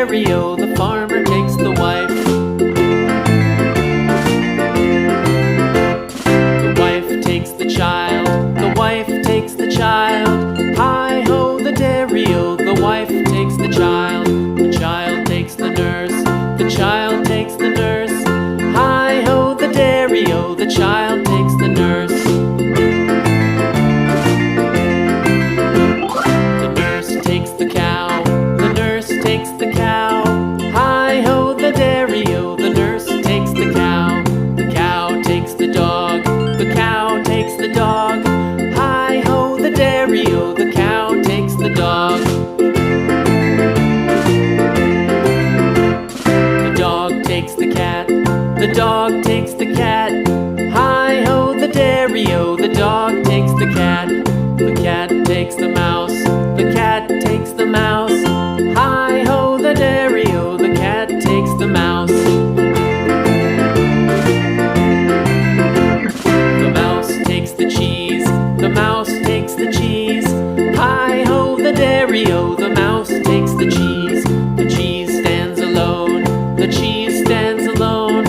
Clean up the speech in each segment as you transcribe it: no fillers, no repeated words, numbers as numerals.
dairy-o, the farmer takes the wife. The wife takes the child, the wife takes the child. Hi-ho, the dairy-o, the wife takes the child. The child takes the nurse, the child takes the nurse. Hi-ho, the dairy-o, the child takes the nurse. The nurse takes the cow, the nurse takes the cow. Hi-ho, the dairy-o, the nurse takes the cow. The cow takes the dog, the cow takes the dog. Hi-ho, the dairy-o, the cow takes the dog. The dog takes the cat, the dog takes the cat. Hi-ho, the dairy-o, the dog takes the cat. The cat takes the mouse, the cat takes the mouse. Hi-ho, the dairy-o, the cat takes the mouse. The mouse takes the cheese, the mouse takes the cheese. Hi-ho, the dairy-o, the mouse takes the cheese. The cheese stands alone, the cheese stands alone.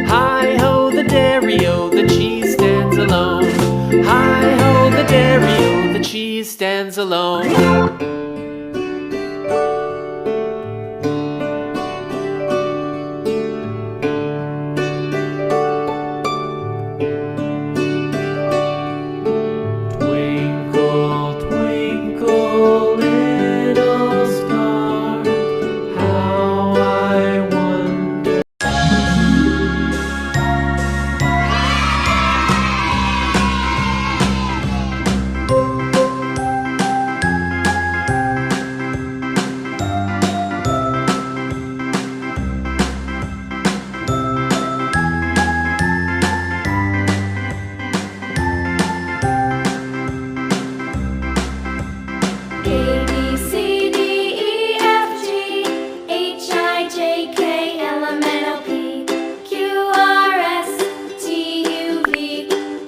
Hi-ho, the dairy-o, the cheese stands alone. Hi-ho, the dairy-o, the cheese stands alone. Twinkle, twinkle, little star, how I wonder. A, B, C, D, E, F, G, H, I, J, K, L, M, N, O, P, Q, R, S, T, U, V,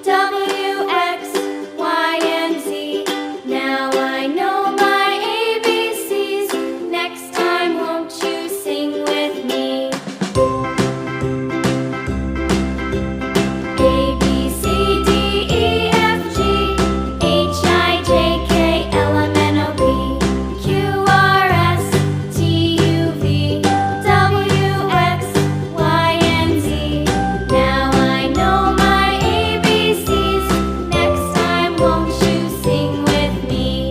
W, X, Y, and Z. Now I know my ABCs. Next time, won't you sing with me? A, B, C, D, E, F, G, H, I, J, K, L, M, N, O, P, Q, R, S, T, U, V, W, X, Y, and Z. Now I know my ABCs. Next time, won't you sing with me?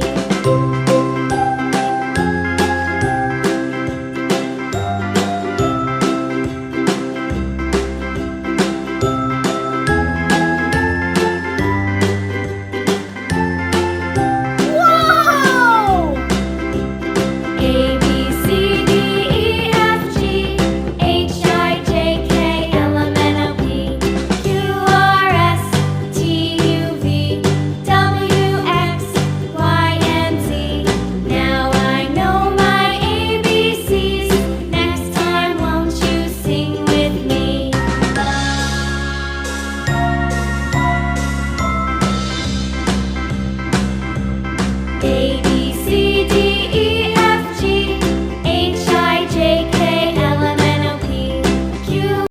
Whoa! A, B, C, D, E, F, G, H, I, J, K, L, M, N, O, P, Q, R, S, T, U, V, W, X, Y, and Z. Now I know my ABCs. Next time, won't you sing with me? A,